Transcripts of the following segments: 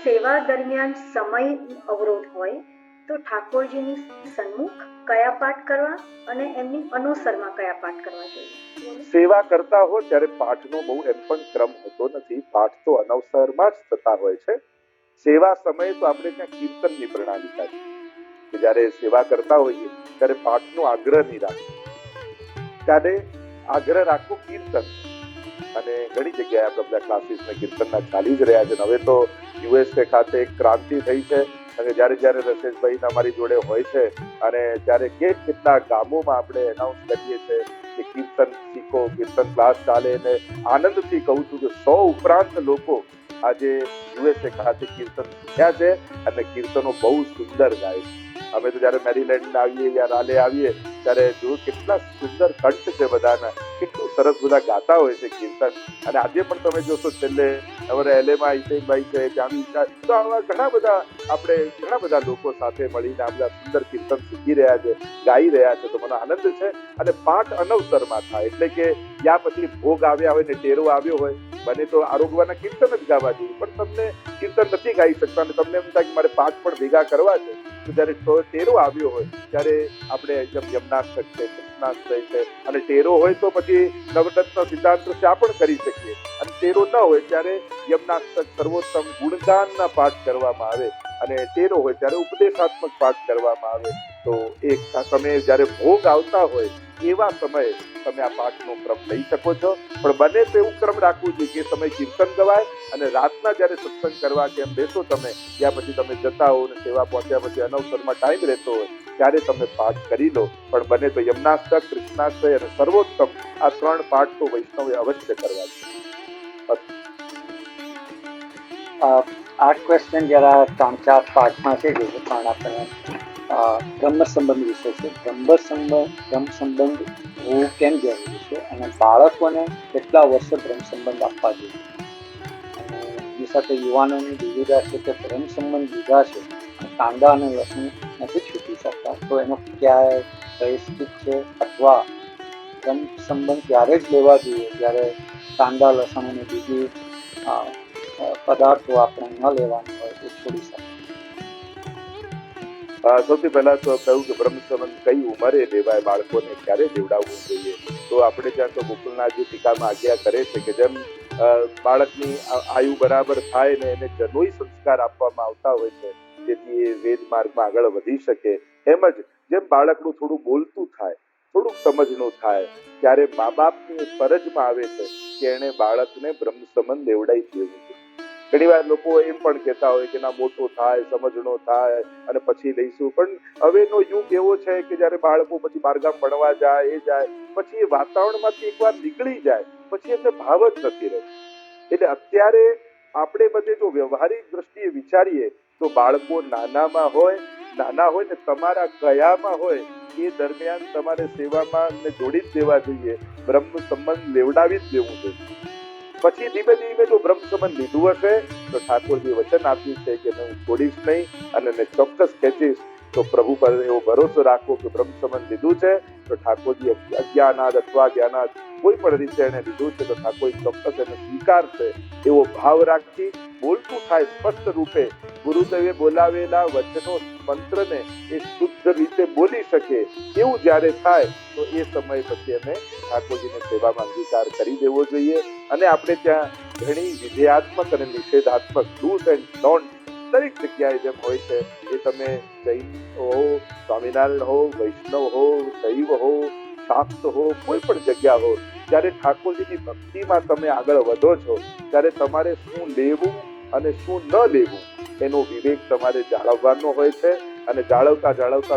સેવા દરમિયાન સમય અવરોધ હોય તો ઠાકોરજીની સન્મુખ કયા પાઠ કરવા અને એમની અનુસરમાં કયા પાઠ કરવા જોઈએ? સેવા કરતા હો ત્યારે પાઠનો બહુ એમ પણ ક્રમ હોતો નથી. પાઠ તો અનવસરમાં જ થતા હોય છે. સેવા સમયે તો આપણે ત્યાં કીર્તનની પ્રણાલિકા છે કે જ્યારે સેવા કરતા હોઈએ ત્યારે પાઠનો આગ્રહ નહીં રાખવો, ત્યારે આગ્રહ રાખવો કીર્તન. અને ઘણી જગ્યાએ આપણે બધા ક્લાસીસ ને કીર્તનના ચાલી જ રહ્યા છે. હવે તો યુએસએ ખાતે એક ક્રાંતિ થઈ છે અને જ્યારે રસેશભાઈ અમારી જોડે હોય છે અને ત્યારે કેટલા ગામોમાં આપણે એનાઉન્સ કરીએ છીએ કે કીર્તન શીખો, કીર્તન ક્લાસ ચાલે. અને આનંદથી કહું છું કે 100 ઉપરાંત લોકો આજે યુએસએ ખાતે કીર્તન શીખ્યા છે અને કીર્તનો બહુ સુંદર ગાય છે. અમે તો જયારે મેરીલેન્ડ આવીએ યા રાલે આવીએ ત્યારે જોયું કેટલા સુંદર કંઠ છે બધાના, કેટલું સરસ બધા ગાતા હોય છે કીર્તન. અને આજે પણ તમે જોશો છેલ્લે અમારા એલએમાં હિતેનભાઈ છે, જામી, તો આવા ઘણા બધા લોકો સાથે મળીને આ બધા સુંદર કીર્તન શીખી રહ્યા છે, ગાઈ રહ્યા છે. તો મને આનંદ છે. અને પાઠ અનવસરમાં થાય એટલે કે યા પછી ભોગ આવ્યા હોય ને ટેરો આવ્યો હોય, બને તો આરોગવાના કીર્તન જ ગાવા જોઈએ, પણ તમને કીર્તન નથી ગાઈ શકતા અને તમને એમ થાય કે મારે પાઠ પણ ભેગા કરવા છે, તો જયારે ટેરો આવ્યો હોય ત્યારે આપણે યમનાષ્ટક છે, કૃષ્ણાષ્ટક છે, અને ટેરો હોય તો પછી નવરત્ન સિદ્ધાંત શા પણ કરી શકીએ. અને ટેરો ન હોય ત્યારે યમનાષ્ટક, સર્વોત્તમ, ગુણગાનના પાઠ કરવામાં આવે અને ટેરો હોય ત્યારે ઉપદેશાત્મક પાઠ કરવામાં આવે. તો એક તમે જયારે ભોગ આવતા હોય એવા સમયે તમે આ પાઠનો ક્રમ લઈ શકો છો. પણ બને તો એવું ક્રમ રાખવું જોઈએ કે તમે કીર્તન ગવાય અને રાતના જયારે સત્સંગ કરવા કેમ બેસો તમે, ત્યાં પછી તમે જતા હો અને સેવા પહોંચ્યા પછી અનવસરમાં ટાઈમ રહેતો હોય ત્યારે તમે પાઠ કરી લો. પણ બને તો યમનાષ્ટક, કૃષ્ણાષ્ટક અને સર્વોત્તમ આ 3 પાઠ તો વૈષ્ણવે અવશ્ય કરવા જોઈએ. આ ક્વેશ્ચન જરા 3-4 પાર્ટમાં છે, જે પણ આપણે બ્રહ્મ સંબંધ વિશે છે. બ્રહ્મ સંબંધ હોવું કેમ જરૂરી છે અને બાળકોને કેટલા વર્ષે બ્રહ્મ સંબંધ આપવા જોઈએ? અને એની સાથે યુવાનોની દુવિધા છે કે બ્રહ્મ સંબંધ લીધા છે અને કાંદા અને લસણ નથી છૂટી શકતા, તો એનો ક્યાંય પ્રાયશ્ચિત છે? અથવા બ્રહ્મ સંબંધ ત્યારે જ લેવા જોઈએ જ્યારે કાંદા, લસણ અને બીજી પદાર્થો આપણે ન લેવાની હોય તો છોડી શકીએ? સૌથી પહેલા તો કહ્યું કે બ્રહ્મ સંબંધ કઈ ઉંમરે લેવાય, બાળકોને ક્યારે લેવડાવવું જોઈએ. તો આપણે ત્યાં તો ગોકુલનાથજી ટીકામાં આજ્ઞા કરે છે કે જેમ બાળકની આયુ બરાબર થાય ને એને જનોઈ સંસ્કાર આપવામાં આવતા હોય છે જેથી એ વેદ માર્ગમાં આગળ વધી શકે, એમ જ જેમ બાળકનું થોડું બોલતું થાય, થોડુંક સમજનું થાય, ત્યારે મા બાપની ફરજમાં આવે છે કે એને બાળકને બ્રહ્મ સંબંધ લેવડાવી દેવું જોઈએ. ઘણી વાર લોકો એમ પણ કહેતા હોય કે ના મોટો થાય, સમજણો થાય અને પછી લઈશું. પણ હવેનો યુગ એવો છે કે જયારે બાળકો પછી બહારગામ ભણવા જાય પછી એ વાતાવરણમાંથી એકવાર નીકળી જાય પછી એમને ભાવ જ નથી રહેતો. એટલે અત્યારે આપણે બધે જો વ્યવહારિક દ્રષ્ટિએ વિચારીએ તો બાળકો નાના હોય ને તમારા કયામાં હોય એ દરમિયાન તમારે સેવામાં જોડી જ દેવા જોઈએ, બ્રહ્મ સંબંધ લેવડાવી જ દેવું જોઈએ. પછી ધીમે ધીમે જો બ્રહ્મ સંબંધ લીધું હશે તો ઠાકોરજી વચન આપ્યું છે કે હું છોડીશ નહીં અને મેં ચોક્કસ ખેંચીશ. તો પ્રભુ પર એવો ભરોસો રાખવો કે બ્રહ્મ સંબંધ લીધું છે તો ઠાકોરજી અજ્ઞાનાદ અથવા જ્ઞાનાદ કોઈ પણ રીતે એને લીધું છે તો ઠાકોરજી ચોક્કસ એને સ્વીકારશે એવો ભાવ રાખી બોલતું થાય સ્પષ્ટ રૂપે. ગુરુદેવે બોલાવેલા વચનો મંત્રને એ શુદ્ધ રીતે બોલી શકે એવું જ્યારે થાય તો એ સમય પછી અમે ઠાકોરજીને સેવામાં અંગીકાર કરી દેવો જોઈએ. અને આપણે ત્યાં ઘણી વિધેયાત્મક અને નિષેધાત્મક ડૂઝ એન્ડ ડોન્ટ દરેક જગ્યાએ જેમ હોય છે એ તમે જૈન હો, સ્વામિનારાયણ હો, વૈષ્ણવ હો, શૈવ હો, શાક્ત હો, કોઈ પણ જગ્યા હો, જ્યારે ઠાકોરજીની ભક્તિમાં તમે આગળ વધો છો ત્યારે તમારે શું લેવું અને શું ન લેવું એનો વિવેક તમારે જાળવવાનો હોય છે. અને જાળવતા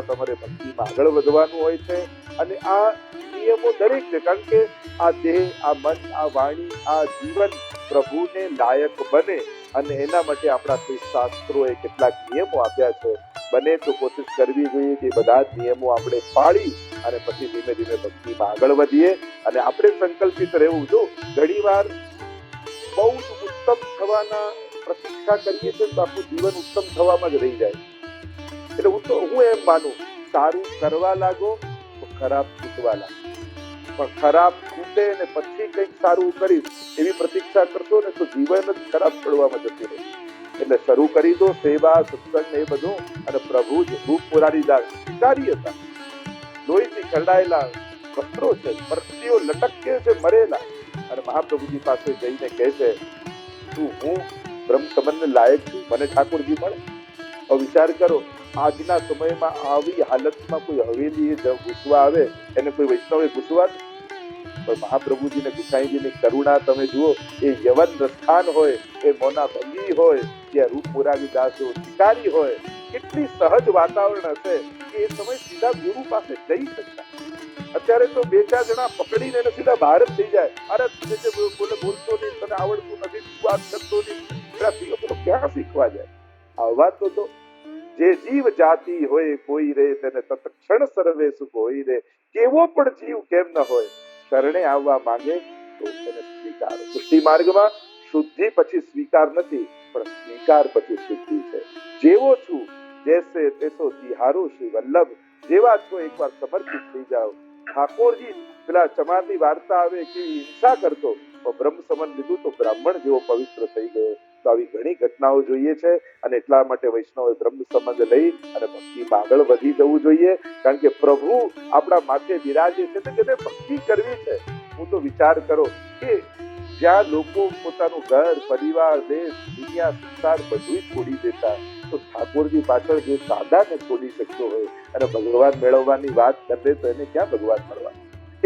તમારે ભક્તિમાં આગળ વધવાનું હોય છે. અને આ નિયમો દરેક છે, કારણ કે આ દેહ, આ મન, આ વાણી, આ જીવન પ્રભુને લાયક બને અને એના માટે આપણા શાસ્ત્રોએ કેટલાક નિયમો આપ્યા છે. બને તો કોશિશ કરવી જોઈએ કે બધા જ નિયમો આપણે પાળી અને પછી ધીમે ધીમે ભક્તિમાં આગળ વધીએ. અને આપણે સંકલ્પિત રહેવું. જો ઘણી વાર બહુ ઉત્તમ થવાના પ્રતીક્ષા કરીએ તો આખું જીવન ઉત્તમ થવામાં જ રહી જાય. એટલે હું એમ માનું, સારું કરવા લાગો તો ખરાબ છૂટવા લાગો, પણ ખરાબ છૂટે ને પછી કંઈક સારું કરીશ એવી પ્રતીક્ષા કરશો ને તો જીવન જ ખરાબ છોડવામાં જતું રહે. એટલે શરૂ કરી દો સેવા સત્સંગ એ બધું, અને પ્રભુ જ રૂપ મુરારીદાસ શિકારી હતા, લોહીથી ખરડાયેલા વસ્ત્રો છે, મરતીઓ લટકે છે મરેલા, અને મહાપ્રભુજી પાસે જઈને કહે છે, તું હું બ્રહ્મ સંબંધને લાયક છું, મને ઠાકોરજી મળે? હવે વિચાર કરો, આજના સમયમાં આવી હાલતમાં કોઈ હવેલી ઘૂસવા આવે, એને કોઈ વૈષ્ણવે ઘૂસવા? પણ મહાપ્રભુજીને ગુસાઈજીની કરુણા તમે જુઓ, એ યવન રસ્થાન હોય, એ મોના ભંગી હોય, કે રૂપ મુરારીદાસ શિકારી હોય, કેટલી સહજ વાતાવરણ હશે કે એ સમય સીધા ગુરુ પાસે જઈ શકતા. અત્યારે તો બે ચાર જણા પકડીને એને સીધા બહાર જ થઈ જાય, અરે બોલે બોલતો નહીં, તને આવડતું નથી, વાત કરતો નહીં, ક્યાં શીખવા જાય? આવા તો જે જીવ જાતિ હોય કોઈ રે, તેને તત્ક્ષણ સર્વે સુખ હોય રે, કેવો પણ જીવ કેમ ન હોય, શરણે આવવા માંગે તો તેને સ્વીકારો. સૃષ્ટિ માર્ગમાં શુદ્ધિ પછી સ્વીકાર નથી, પણ સ્વીકાર પછી શુદ્ધિ છે. જેવો છું જૈસે તેસો તિહારો શ્રી વલ્લભ, જેવા છો એકવાર સમર્પિત થઈ જાઓ. ઠાકોરજી પેલા ચમારની વાર્તા આવે કે હિંસા કરતો, બ્રહ્મ સંબંધ લીધું તો બ્રાહ્મણ જેવો પવિત્ર થઈ ગયો. તો આવી ઘણી ઘટનાઓ જોઈએ છે, અને એટલા માટે વૈષ્ણવે બ્રહ્મ સંબંધ લઈ અને ભક્તિમાં આગળ વધી જવું જોઈએ, કારણ કે પ્રભુ આપણા માથે બિરાજે છે, તેને ભક્તિ કરવી છે. હું તો વિચાર કરો કે જ્યાં લોકો પોતાનું ઘર, પરિવાર, દેશ, દુનિયા, સંસાર બધું છોડી દેતા, તો ઠાકોરજી પાછળ જે સાદાને છોડી શકતો હોય અને ભગવાન મેળવવાની વાત કરે, તો એને ક્યાં ભગવાન મળવા?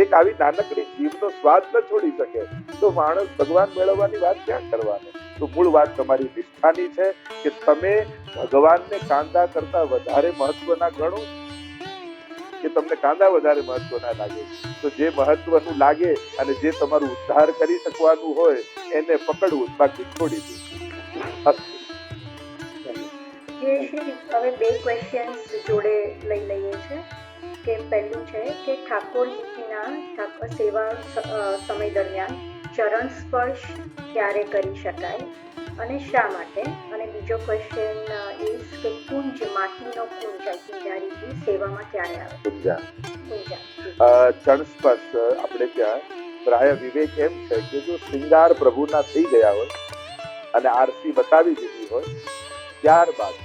એક આવી નાનકડી જીવનો સ્વાદ ન છોડી શકે તો માણસ ભગવાન મેળવવાની વાત ક્યાં કરવાનો? તો મૂળ વાત તમારી નિષ્ઠાની છે કે તમે ભગવાનને કાંદા કરતા વધારે મહત્વના ગણો, કે તમને કાંદા વધારે મહત્વના લાગે? તો જે મહત્વનું લાગે અને જે તમારું ઉદ્ધાર કરી શકવાનું હોય એને પકડવું, બાકી છોડી દઉં. હવે બે ક્વેશ્ચન્સ જોડે લઈ લઈએ છે. કે પહેલું છે કે ઠાકોરજીના સેવા સમય દરમિયાન ચરણ સ્પર્શ ક્યારે કરી શકાય અને શા માટે? અને બીજો ક્વેશ્ચન ઇઝ કે કુંજ, માટીનો કુંજ કિંજારીજી સેવામાં ક્યારે આવે? ચરણ સ્પર્શ આપણે ત્યાં પ્રાય વિવેક એમ છે કે જો શ્રૃંગાર પ્રભુના થઈ ગયા હોય અને આરસી બતાવી દીધી હોય, ત્યારબાદ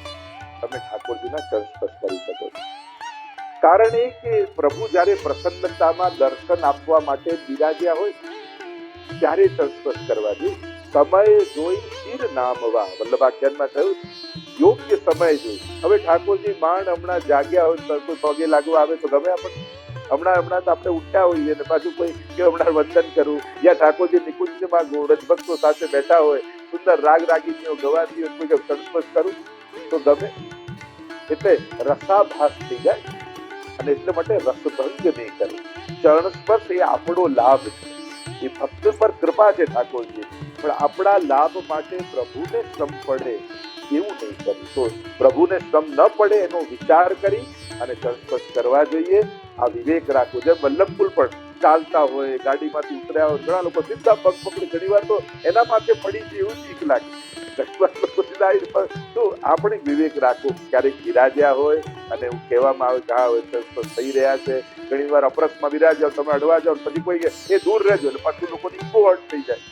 તમે ઠાકોરજીના ચરણ સ્પર્શ કરી શકો છો. કારણ એ કે પ્રભુ જયારે પ્રસન્નતામાં દર્શન આપવા માટે બિરાજ્યા હોય ત્યારે ચરણ સ્પર્શ કરવા જોઈએ. સમય જોઈ ચિર નામવા, વલ્લભાખ્યાનમાં કહ્યું યોગ્ય સમય જોઈ. હવે ઠાકોરજી માંડ હમણાં જાગ્યા હોય, કોઈ પગે લાગવા આવે તો ગમે આપણને? હમણાં તો આપણે ઉઠ્યા હોઈએ ને પાછું કોઈ કે હમણાં વંદન કરું, યા ઠાકોરજી નિકુંજમાં વ્રજભક્તો સાથે બેઠા હોય, સુંદર રાગ રાગીનીઓ ગવાતી હોય, કોઈ ચરણ સ્પર્શ કરું તો ગમે? એટલે રસાભાસ થઈ જાય, અને એટલે માટે રસભંગ નહીં કરે. ચરણ સ્પર્શ એ આપણો લાભ છે, એ ભક્ત પર કૃપા છે ઠાકોરજી, પણ આપણા લાભ માટે પ્રભુને શ્રમ પડે એવું નહીં કરવું. તો પ્રભુને શ્રમ ન પડે એનો વિચાર કરી અને ચરણ સ્પર્શ કરવા જોઈએ. આ વિવેક રાખવો. જેમ વલ્લભકુલ પણ ચાલતા હોય, ગાડીમાંથી ઉતર્યા હોય, ઘણા લોકો સીધા પગ પકડી, ઘણી વાર તો એના માથે પડી જાય એવું બીક લાગે. તો આપણે વિવેક રાખવો. ક્યારેક બિરાજ્યા હોય અને એવું કહેવામાં આવે કે હા હવે થઈ રહ્યા છે, ઘણી વાર અપરસમાં બિરાજ્યા, તમે અડવા જાઓ, પછી કોઈ કે એ દૂર રહેજો, એટલે પાછું લોકોની ઈગો હર્ટ થઈ જાય.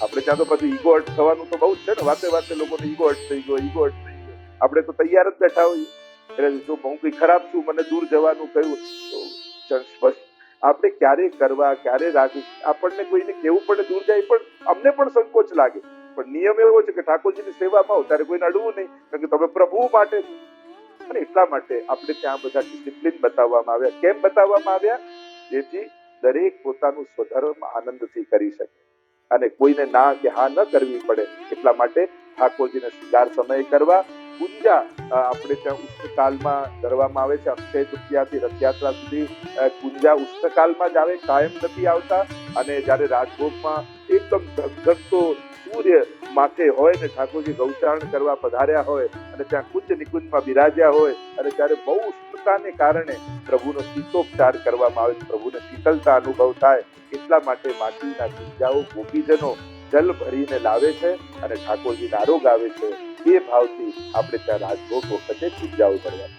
આપણે ત્યાં તો પછી ઈગો હર્ટ થવાનું તો બહુ જ છે ને, વાતે વાતે લોકોને ઈગો હર્ટ થઈ ગયો, ઈગો હર્ટ થઈ ગયો. આપણે તો તૈયાર જ બેઠા હોઈએ, એટલે જો હું કઈ ખરાબ છું, મને દૂર જવાનું કહ્યું, તો બસ આપણે ક્યારે કરવા, ક્યારે રાખવું, આપણને કોઈને કેવું પડે દૂર જાય, પણ અમને પણ સંકોચ લાગે. પણ નિયમ એવો છે કે ઠાકોરજીની સેવામાં આવો ત્યારે કોઈને અડવું નહીં, કારણ કે તમે પ્રભુ માટે છો. અને એટલા માટે આપણે ત્યાં બધા ડિસિપ્લિન બતાવવામાં આવ્યા. કેમ બતાવવામાં આવ્યા? જેથી દરેક પોતાનું સ્વધર્મ આનંદથી કરી શકે અને કોઈને ના કે હા ન કરવી પડે. એટલા માટે ઠાકોરજીને શૃંગાર સમય કરવા. પૂજા આપણે ત્યાં ઉષ્ણકાલમાં ધરવામાં આવે છે, અક્ષય તૃતીયાથી રથયાત્રા સુધી પૂજા ઉષ્ણકાલમાં જ આવે, કાયમ નથી આવતા. અને જયારે રાજભોગમાં એકદમ ધગધગતો સૂર્ય માથે હોય ને ઠાકોરજી ગૌચારણ કરવા પધાર્યા હોય અને ત્યાં કુંજ નિકુંજમાં બિરાજ્યા હોય અને ત્યારે બહુ ઉષ્ણતાને કારણે પ્રભુનો શીતોપચાર કરવામાં આવે, પ્રભુને શીતળતા અનુભવ થાય. એટલા માટે માટીના કુંજાઓ ગોપીજનો જલ ભરીને લાવે છે અને ઠાકોરજીને આરોગ આવે છે. એ ભાવથી આપણે ત્યાં રાજભોગ વખતે પૂજાઓ કરવા.